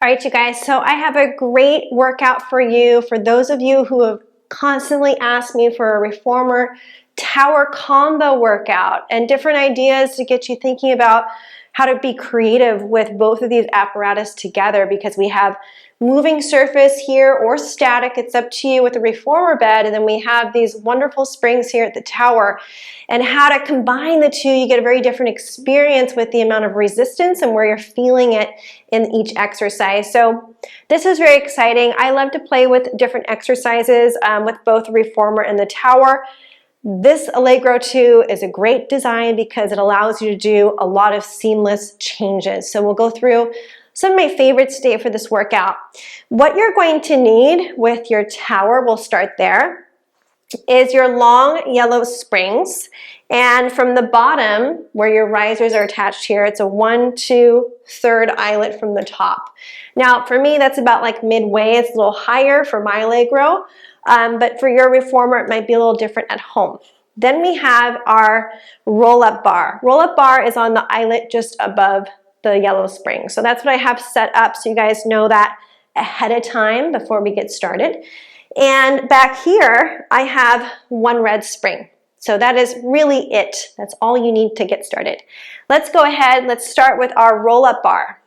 All right, you guys, so I have a great workout for you. For those of you who have constantly asked me for a reformer tower combo workout and different ideas to get you thinking about how to be creative with both of these apparatus together, because we have moving surface here or static, it's up to you, with the reformer bed, and then we have these wonderful springs here at the tower. And how to combine the two, you get a very different experience with the amount of resistance and where you're feeling it in each exercise. So this is very exciting. I love to play with different exercises with both the reformer and the tower. This Allegro 2 is a great design because it allows you to do a lot of seamless changes. So we'll go through some of my favorites today for this workout. What you're going to need with your tower, we'll start there, is your long yellow springs. And from the bottom, where your risers are attached here, it's a 1, 2, 3rd eyelet from the top. Now, for me, that's about like midway. It's a little higher for my Allegro, but for your reformer, it might be a little different at home. Then we have our roll-up bar. Roll-up bar is on the eyelet just above the yellow spring. So that's what I have set up, so you guys know that ahead of time before we get started. And back here, I have 1 red spring. So that is really it. That's all you need to get started. Let's go ahead. Let's start with our roll-up bar.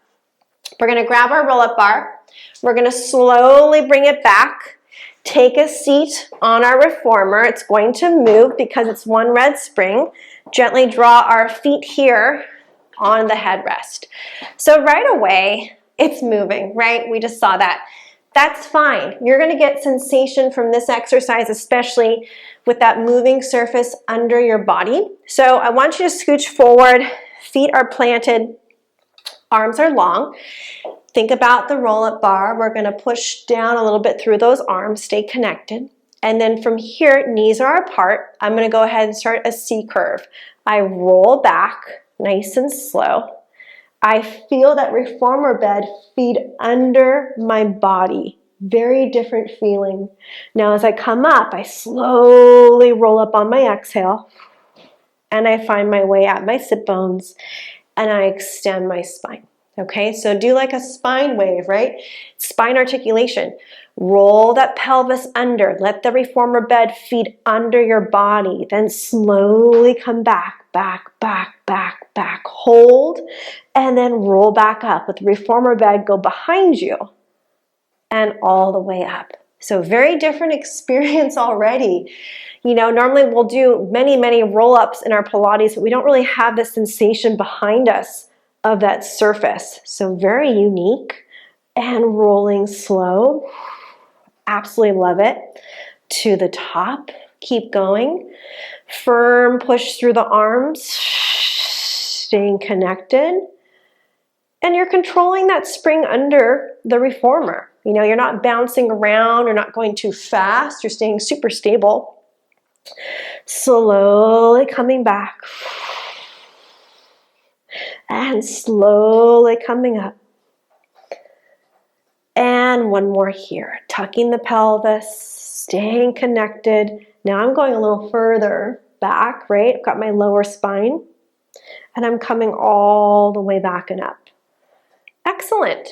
We're going to grab our roll-up bar. We're going to slowly bring it back. Take a seat on our reformer. It's going to move because it's 1 red spring. Gently draw our feet here on the headrest. So right away, it's moving, right? We just saw that. That's fine. You're going to get sensation from this exercise, especially with that moving surface under your body. So I want you to scooch forward. Feet are planted. Arms are long. Think about the roll-up bar. We're going to push down a little bit through those arms. Stay connected. And then from here, knees are apart. I'm going to go ahead and start a C curve. I roll back nice and slow. I feel that reformer bed feed under my body. Very different feeling. Now as I come up, I slowly roll up on my exhale, and I find my way at my sit bones, and I extend my spine. Okay, so do like a spine wave, right? Spine articulation. Roll that pelvis under. Let the reformer bed feed under your body. Then slowly come back, back, back, back, back. Hold, and then roll back up. Let the reformer bed go behind you and all the way up. So very different experience already. You know, normally we'll do many, many roll-ups in our Pilates, but we don't really have the sensation behind us of that surface. So very unique. And rolling slow. Absolutely love it. To the top. Keep going. Firm push through the arms. Staying connected. And you're controlling that spring under the reformer. You know, you're not bouncing around. You're not going too fast. You're staying super stable. Slowly coming back. And slowly coming up. And one more here. Tucking the pelvis, staying connected. Now I'm going a little further back, right? I've got my lower spine. And I'm coming all the way back and up. Excellent.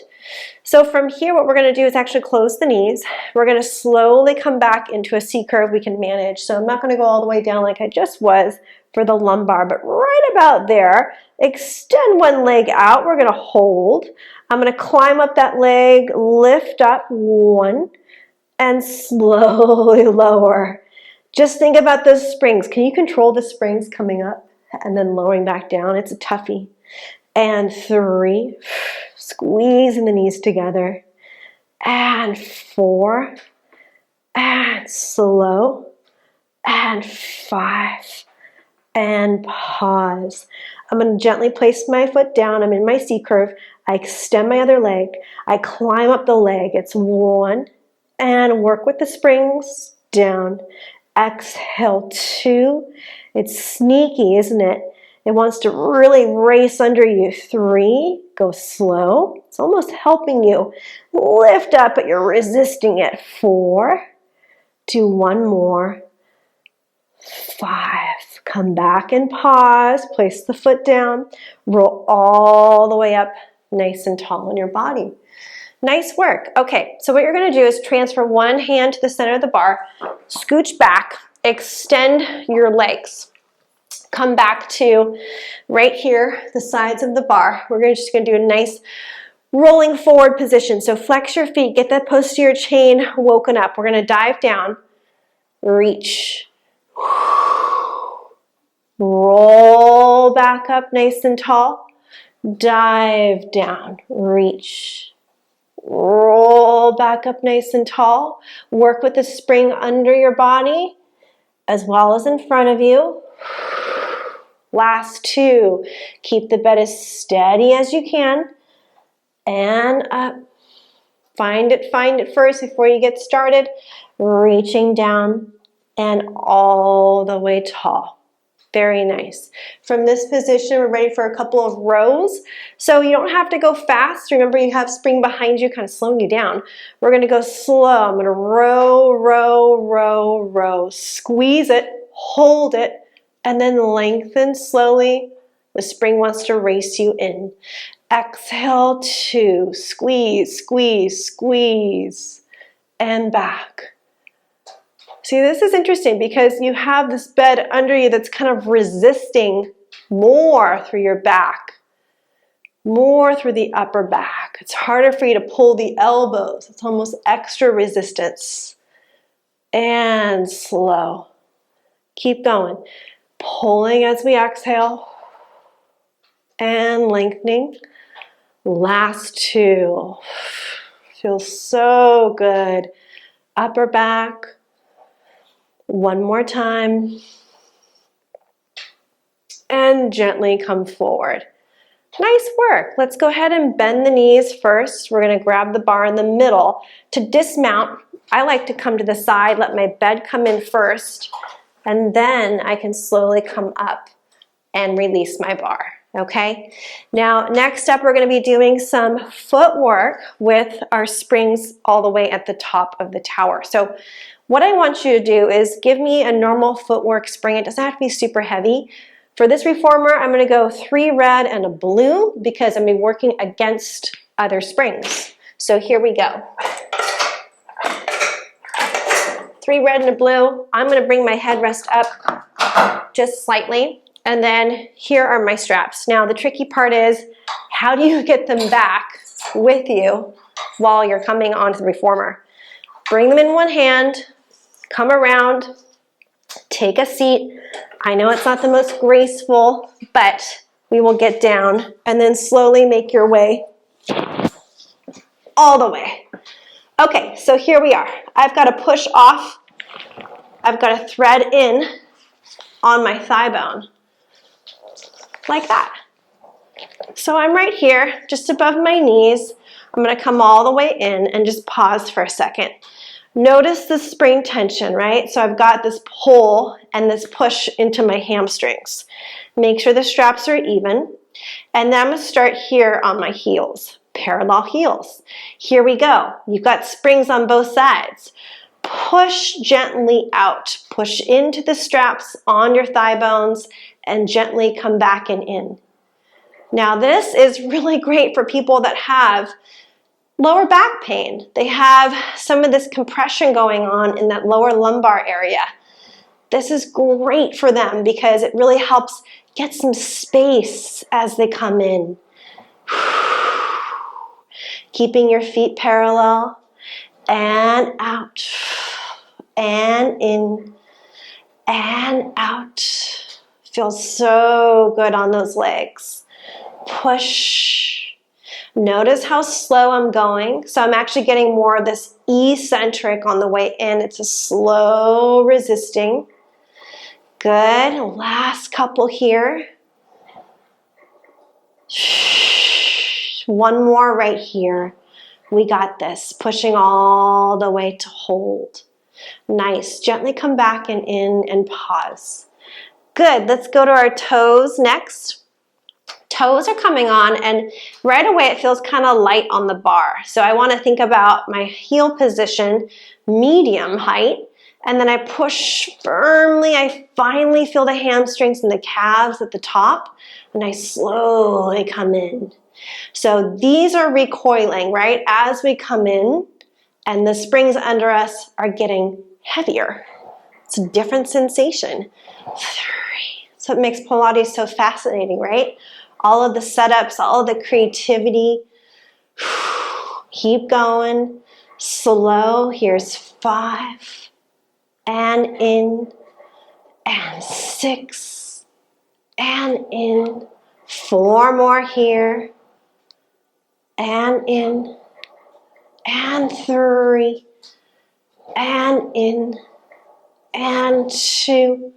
So from here, what we're going to do is actually close the knees. We're going to slowly come back into a C curve we can manage. So I'm not going to go all the way down like I just was for the lumbar, but right about there, extend one leg out. We're going to hold. I'm going to climb up that leg, lift up, 1, and slowly lower. Just think about those springs. Can you control the springs coming up and then lowering back down? It's a toughie. And 3, squeezing the knees together. And 4, and slow. And 5, and pause. I'm going to gently place my foot down. I'm in my C curve. I extend my other leg. I climb up the leg. It's 1, and work with the springs, down. Exhale, 2. It's sneaky, isn't it? It wants to really race under you. 3, go slow. It's almost helping you lift up, but you're resisting it. 4, do 1 more. 5, come back and pause. Place the foot down. Roll all the way up, nice and tall in your body. Nice work. Okay, so what you're going to do is transfer one hand to the center of the bar, scooch back, extend your legs. Come back to right here, the sides of the bar. We're just going to do a nice rolling forward position. So flex your feet, get that posterior chain woken up. We're going to dive down, reach, roll back up nice and tall, dive down, reach, roll back up nice and tall. Work with the spring under your body as well as in front of you. Last two. Keep the bed as steady as you can. And up. Find it first before you get started. Reaching down and all the way tall. Very nice. From this position, we're ready for a couple of rows. So you don't have to go fast. Remember, you have spring behind you, kind of slowing you down. We're going to go slow. I'm going to row, row, row, row. Squeeze it, hold it, and then lengthen slowly. The spring wants to race you in. Exhale, two. Squeeze, squeeze, squeeze, and back. See, this is interesting because you have this bed under you that's kind of resisting more through your back, more through the upper back. It's harder for you to pull the elbows. It's almost extra resistance. And slow. Keep going. Pulling as we exhale and lengthening. Last two. Feels so good. Upper back. One more time. And gently come forward. Nice work. Let's go ahead and bend the knees first. We're going to grab the bar in the middle. To dismount, I like to come to the side, let my bed come in first, and then I can slowly come up and release my bar. Okay? Now, next up, we're going to be doing some footwork with our springs all the way at the top of the tower. So what I want you to do is give me a normal footwork spring. It doesn't have to be super heavy. For this reformer, I'm going to go 3 red and a blue because I'm going to be working against other springs. So here we go. 3 red and a blue. I'm going to bring my headrest up just slightly. And then here are my straps. Now the tricky part is, how do you get them back with you while you're coming onto the reformer? Bring them in one hand, come around, take a seat. I know it's not the most graceful, but we will get down and then slowly make your way all the way. Okay, so here we are. I've got to push off. I've got to thread in on my thigh bone, like that. So I'm right here, just above my knees. I'm going to come all the way in and just pause for a second. Notice the spring tension, right? So I've got this pull and this push into my hamstrings. Make sure the straps are even. And then I'm going to start here on my heels, parallel heels. Here we go. You've got springs on both sides. Push gently out. Push into the straps on your thigh bones and gently come back and in. Now this is really great for people that have lower back pain. They have some of this compression going on in that lower lumbar area. This is great for them because it really helps get some space as they come in. Keeping your feet parallel and out and in and out. Feels so good on those legs. Push. Notice how slow I'm going. So I'm actually getting more of this eccentric on the way in. It's a slow resisting. Good. Last couple here. One more right here. We got this. Pushing all the way to hold. Nice. Gently come back and in and pause. Good. Let's go to our toes next. Toes are coming on and right away it feels kind of light on the bar. So I want to think about my heel position, medium height, and then I push firmly. I finally feel the hamstrings and the calves at the top and I slowly come in. So these are recoiling, right? As we come in, and the springs under us are getting heavier. It's a different sensation. 3. So it makes Pilates so fascinating, right? All of the setups, all of the creativity. Keep going. Slow. Here's 5. And in. And 6. And in. 4 more here. And in. And 3. And in. And 2.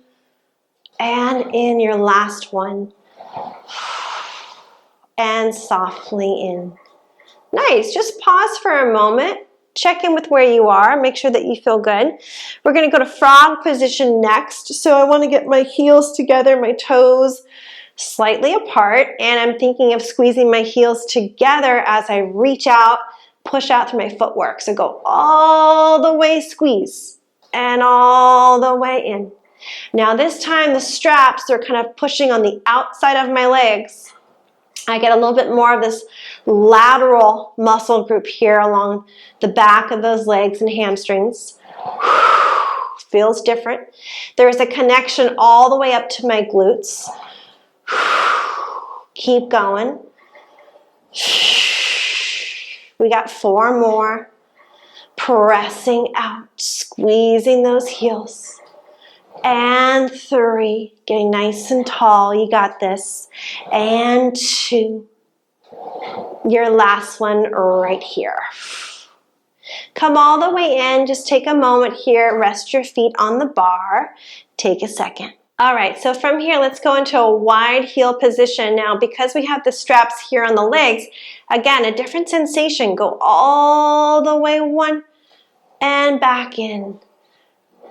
And in, your last one. And softly in. Nice. Just pause for a moment. Check in with where you are. Make sure that you feel good. We're going to go to frog position next. So I want to get my heels together, my toes slightly apart. And I'm thinking of squeezing my heels together as I reach out, push out through my footwork. So go all the way, squeeze, and all the way in. Now this time the straps are kind of pushing on the outside of my legs. I get a little bit more of this lateral muscle group here along the back of those legs and hamstrings. Feels different. There is a connection all the way up to my glutes. Keep going. We got 4 more. Pressing out, squeezing those heels. And 3, getting nice and tall, you got this. And 2, your last one right here. Come all the way in, just take a moment here, rest your feet on the bar, take a second. All right, so from here, let's go into a wide heel position. Now, because we have the straps here on the legs, again, a different sensation. Go all the way 1 and back in.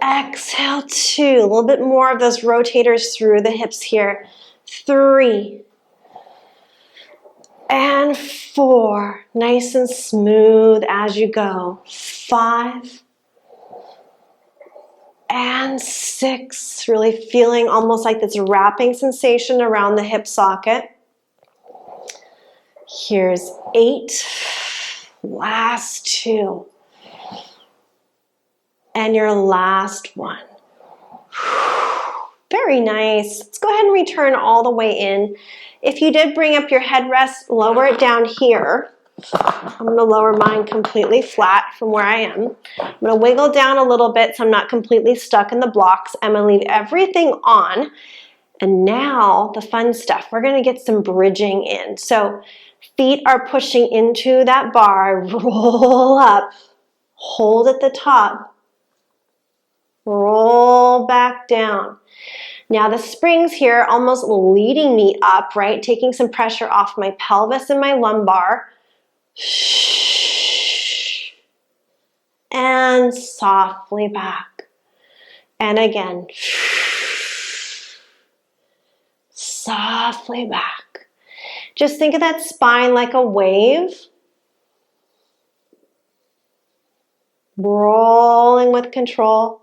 Exhale 2, a little bit more of those rotators through the hips here. 3 and 4, nice and smooth as you go. 5 and 6, really feeling almost like this wrapping sensation around the hip socket. Here's 8, last 2. And your last one. Very nice. Let's go ahead and return all the way in. If you did bring up your headrest, lower it down here. I'm going to lower mine completely flat from where I am. I'm going to wiggle down a little bit so I'm not completely stuck in the blocks. I'm going to leave everything on. And now the fun stuff. We're going to get some bridging in. So feet are pushing into that bar. Roll up. Hold at the top. Roll back down. Now the springs here almost leading me up, right? Taking some pressure off my pelvis and my lumbar. And softly back. And again. Softly back. Just think of that spine like a wave. Rolling with control.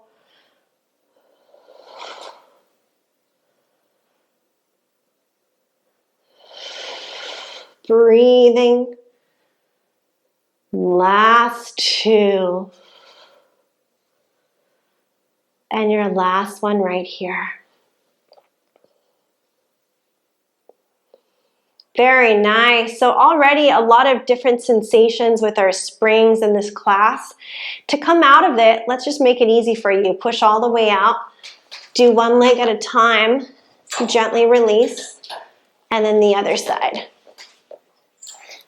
Breathing. Last 2. And your last one right here. Very nice. So already a lot of different sensations with our springs in this class. To come out of it, let's just make it easy for you. Push all the way out. Do one leg at a time. Gently release. And then the other side.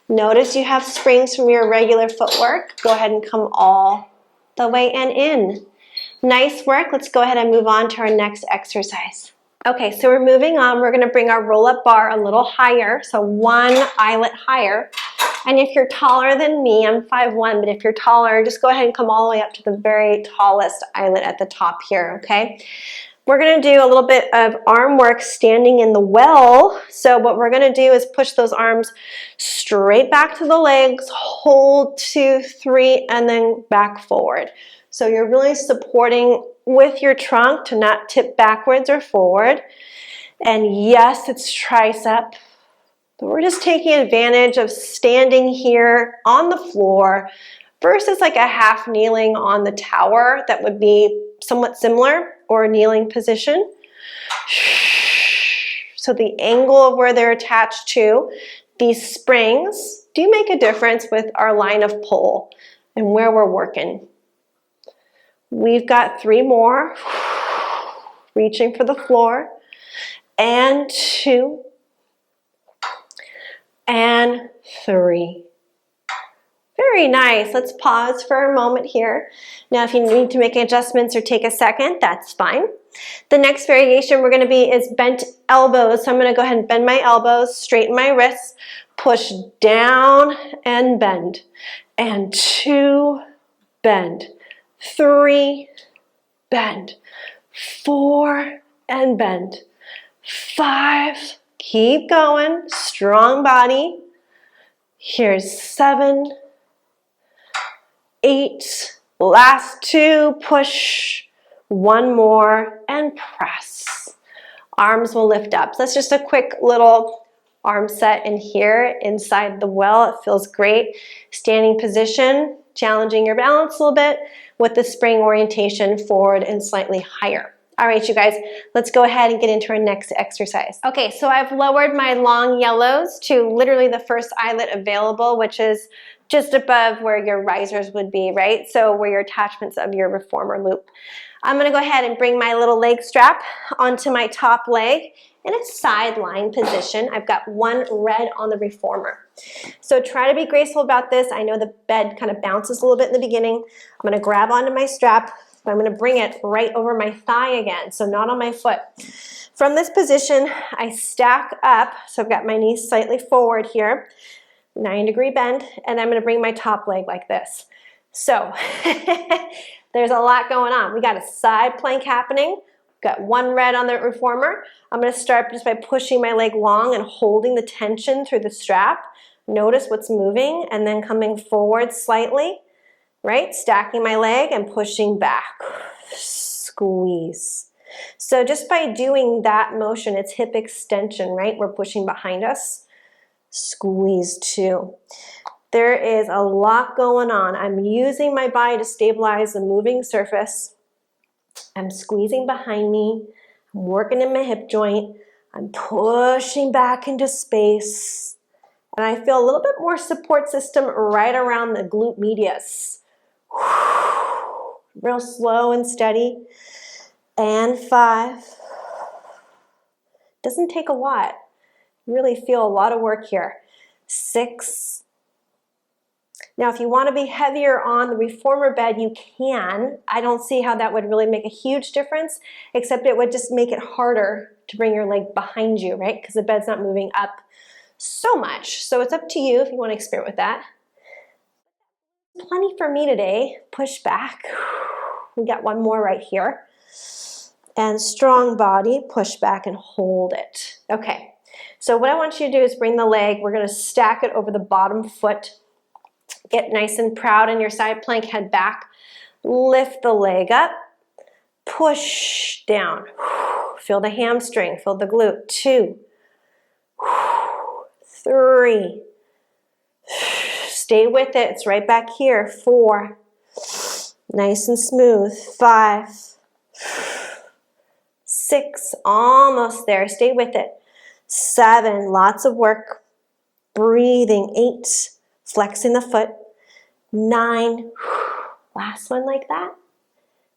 Notice you have springs from your regular footwork. Go ahead and come all the way and in. Nice work. Let's go ahead and move on to our next exercise. Okay, so we're moving on. We're going to bring our roll-up bar a little higher, so 1 eyelet higher. And if you're taller than me, I'm 5'1", but if you're taller, just go ahead and come all the way up to the very tallest eyelet at the top here, okay? We're going to do a little bit of arm work standing in the well. So what we're going to do is push those arms straight back to the legs, hold 2, 3, and then back forward. So you're really supporting with your trunk to not tip backwards or forward. And yes, it's tricep. But we're just taking advantage of standing here on the floor versus like a half kneeling on the tower that would be somewhat similar, or a kneeling position. So the angle of where they're attached to, these springs, do make a difference with our line of pull and where we're working. We've got 3 more. Reaching for the floor. And 2. And 3. Very nice. Let's pause for a moment here. Now, if you need to make adjustments or take a second, that's fine. The next variation we're going to be is bent elbows. So I'm going to go ahead and bend my elbows, straighten my wrists, push down and bend. And 2, bend. 3, bend. 4, and bend. 5, keep going, strong body. Here's 7, 8, last 2, push, 1 more, and press. Arms will lift up. So that's just a quick little arm set in here inside the well. It feels great. Standing position, challenging your balance a little bit with the spring orientation forward and slightly higher. All right, you guys, let's go ahead and get into our next exercise. Okay, so I've lowered my long yellows to literally the first eyelet available, which is just above where your risers would be, right? So where your attachments of your reformer loop. I'm gonna go ahead and bring my little leg strap onto my top leg in a sideline position. I've got 1 red on the reformer. So try to be graceful about this. I know the bed kind of bounces a little bit in the beginning. I'm gonna grab onto my strap, but I'm gonna bring it right over my thigh again, so not on my foot. From this position, I stack up, so I've got my knees slightly forward here, 9-degree bend, and I'm gonna bring my top leg like this. So there's a lot going on. We got a side plank happening. Got 1 red on the reformer. I'm going to start just by pushing my leg long and holding the tension through the strap. Notice what's moving and then coming forward slightly, right? Stacking my leg and pushing back. Squeeze. So just by doing that motion, it's hip extension, right? We're pushing behind us. Squeeze 2. There is a lot going on. I'm using my body to stabilize the moving surface. I'm squeezing behind me. I'm working in my hip joint. I'm pushing back into space. And I feel a little bit more support system right around the glute medius. Real slow and steady. And 5. Doesn't take a lot. You really feel a lot of work here. 6. Now, if you want to be heavier on the reformer bed, you can. I don't see how that would really make a huge difference, except it would just make it harder to bring your leg behind you, right? Because the bed's not moving up so much. So it's up to you if you want to experiment with that. Plenty for me today. Push back. We got 1 more right here. And strong body, push back and hold it. Okay, so what I want you to do is bring the leg. We're going to stack it over the bottom foot. Get nice and proud in your side plank, head back. Lift the leg up. Push down. Feel the hamstring, feel the glute. 2. 3. Stay with it. It's right back here. 4. Nice and smooth. 5. 6. Almost there. Stay with it. 7. Lots of work. Breathing. 8. Flexing the foot. 9. Last one like that.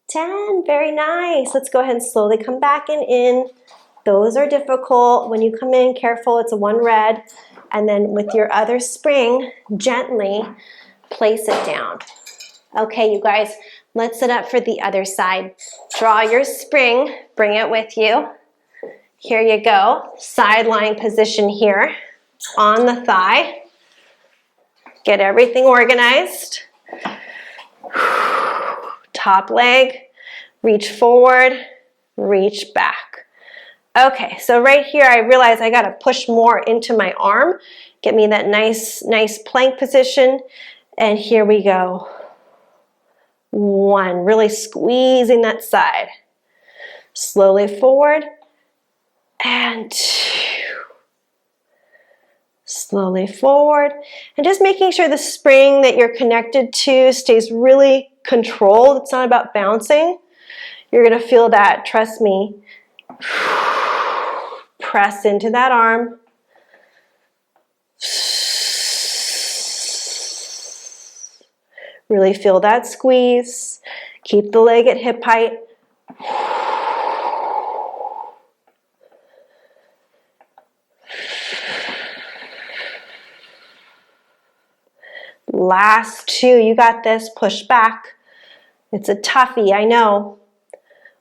10. Very nice. Let's go ahead and slowly come back and in. Those are difficult. When you come in, careful. It's a 1 red. And then with your other spring, gently place it down. Okay, you guys, let's set up for the other side. Draw your spring. Bring it with you. Here you go. Sideline position here on the thigh. Get everything organized. Top leg, reach forward, reach back. Okay, so right here I realize I gotta push more into my arm. Get me that nice plank position. And here we go. 1, really squeezing that side. Slowly forward. And 2. Slowly forward, and just making sure the spring that you're connected to stays really controlled. It's not about bouncing. You're going to feel that, trust me. Press into that arm. Really feel that squeeze. Keep the leg at hip height. Last two, you got this. Push back. It's a toughie, I know.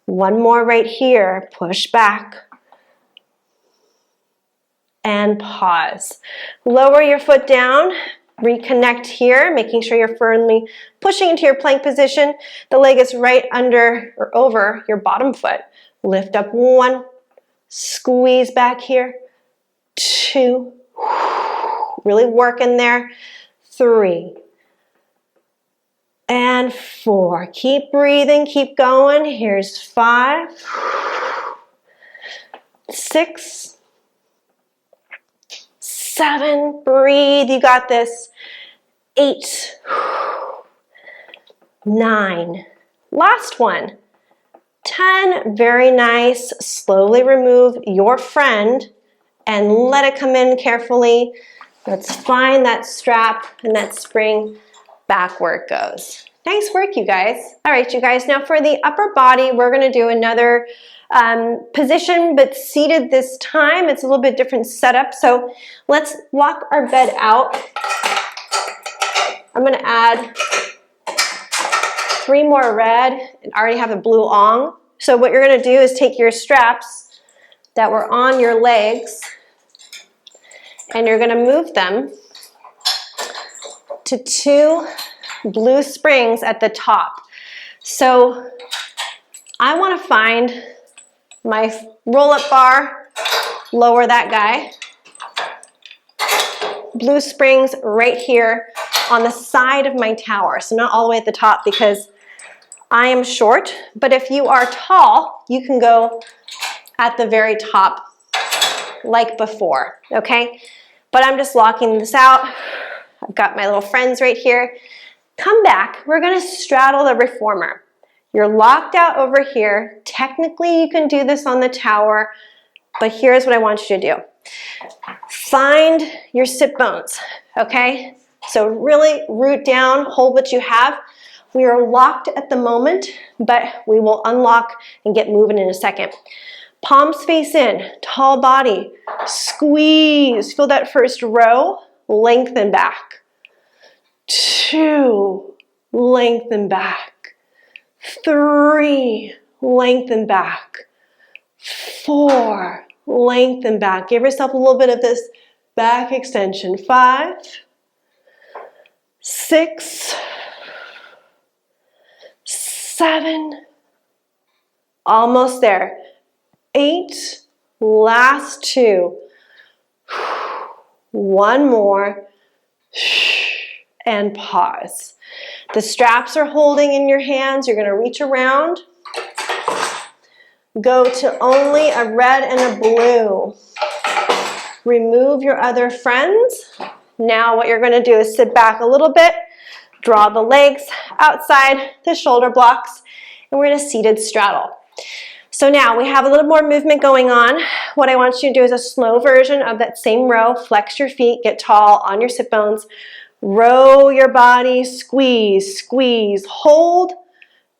One more right here. Push back. And pause. Lower your foot down. Reconnect here, making sure you're firmly pushing into your plank position. The leg is right under or over your bottom foot. Lift up one. Squeeze back here. Two. Really work in there. 3. And 4. Keep breathing, keep going. Here's 5. 6. 7. Breathe, you got this. 8. 9. Last one. 10. Very nice. Slowly remove your friend and let it come in carefully. Let's find that strap and that spring. Back where it goes. Nice work, you guys. All right, you guys. Now for the upper body, we're going to do another position, but seated this time. It's a little bit different setup. So let's walk our bed out. I'm going to add 3 more red. I already have a blue ong. So what you're going to do is take your straps that were on your legs and you're going to move them to 2 blue springs at the top. So I want to find my roll-up bar, lower that guy. Blue springs right here on the side of my tower. So not all the way at the top because I am short, but if you are tall, you can go at the very top like before, okay? But I'm just locking this out. I've got my little friends right here. Come back. We're going to straddle the reformer. You're locked out over here. Technically, you can do this on the tower, but here's what I want you to do. Find your sit bones, okay? So really root down, hold what you have. We are locked at the moment, but we will unlock and get moving in a second. Palms face in, tall body, squeeze. Feel that first row, lengthen back. 2, lengthen back. 3, lengthen back. 4, lengthen back. Give yourself a little bit of this back extension. 5, 6, 7, almost there. 8, last 2. 1 more. And pause. The straps are holding in your hands. You're going to reach around. Go to only a red and a blue. Remove your other friends. Now what you're going to do is sit back a little bit, draw the legs outside the shoulder blocks, and we're going to seated straddle. So now we have a little more movement going on. What I want you to do is a slow version of that same row. Flex your feet, get tall on your sit bones. Row your body, squeeze, squeeze, hold,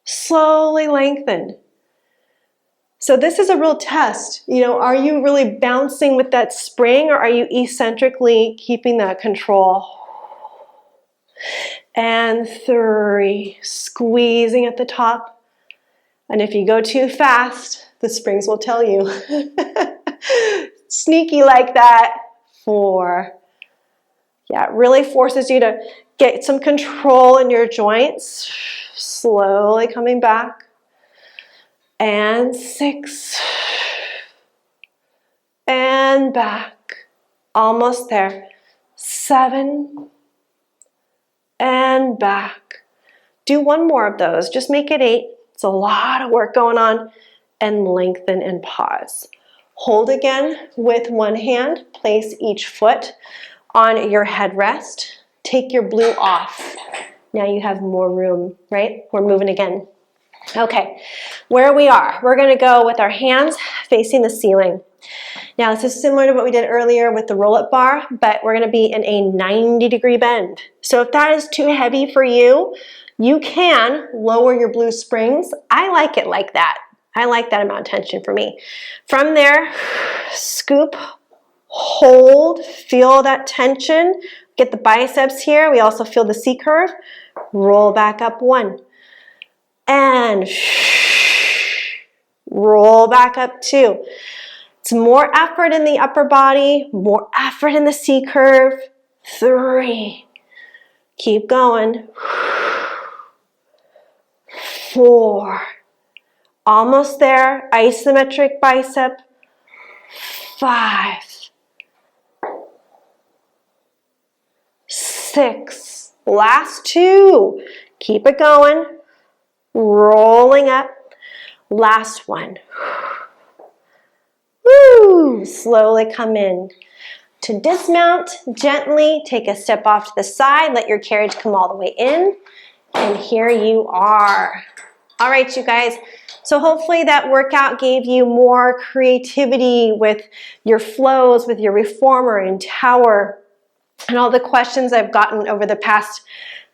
slowly lengthen. So this is a real test. You know, are you really bouncing with that spring or are you eccentrically keeping that control? And 3, squeezing at the top. And if you go too fast, the springs will tell you. Sneaky like that. 4. Yeah, it really forces you to get some control in your joints. Slowly coming back. And 6. And back. Almost there. 7. And back. Do 1 more of those. Just make it 8. It's a lot of work going on. And lengthen and pause. Hold again with 1 hand. Place each foot on your headrest. Take your blue off. Now you have more room, right? We're moving again. Okay, where we are, we're gonna go with our hands facing the ceiling. Now this is similar to what we did earlier with the roll-up bar, but we're gonna be in a 90-degree bend. So if that is too heavy for you, you can lower your blue springs. I like it like that. I like that amount of tension for me. From there, scoop, hold, feel that tension. Get the biceps here. We also feel the C curve. Roll back up 1. And roll back up 2. It's more effort in the upper body, more effort in the C curve. 3. Keep going. 4. Almost there. Isometric bicep. 5. 6. Last 2. Keep it going. Rolling up. Last 1. Woo! Slowly come in. To dismount, gently take a step off to the side. Let your carriage come all the way in. And here you are. All right, you guys. So hopefully that workout gave you more creativity with your flows, with your reformer and tower, and all the questions I've gotten over the past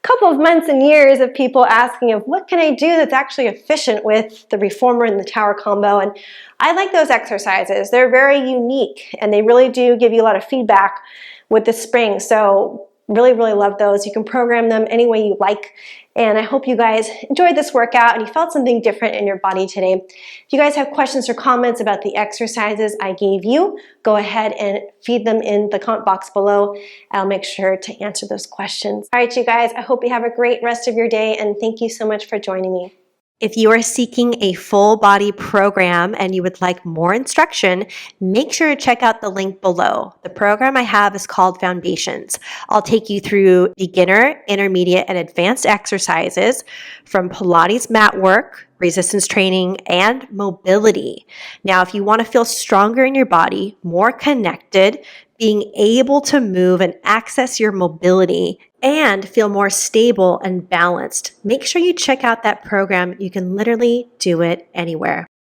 couple of months and years of people asking of what can I do that's actually efficient with the reformer and the tower combo. And I like those exercises. They're very unique and they really do give you a lot of feedback with the spring. So really, really love those. You can program them any way you like. And I hope you guys enjoyed this workout and you felt something different in your body today. If you guys have questions or comments about the exercises I gave you, go ahead and feed them in the comment box below. I'll make sure to answer those questions. All right, you guys, I hope you have a great rest of your day and thank you so much for joining me. If you are seeking a full body program and you would like more instruction, make sure to check out the link below. The program I have is called Foundations. I'll take you through beginner, intermediate, and advanced exercises from Pilates mat work, resistance training, and mobility. Now, if you want to feel stronger in your body, more connected, being able to move and access your mobility, and feel more stable and balanced, make sure you check out that program. You can literally do it anywhere.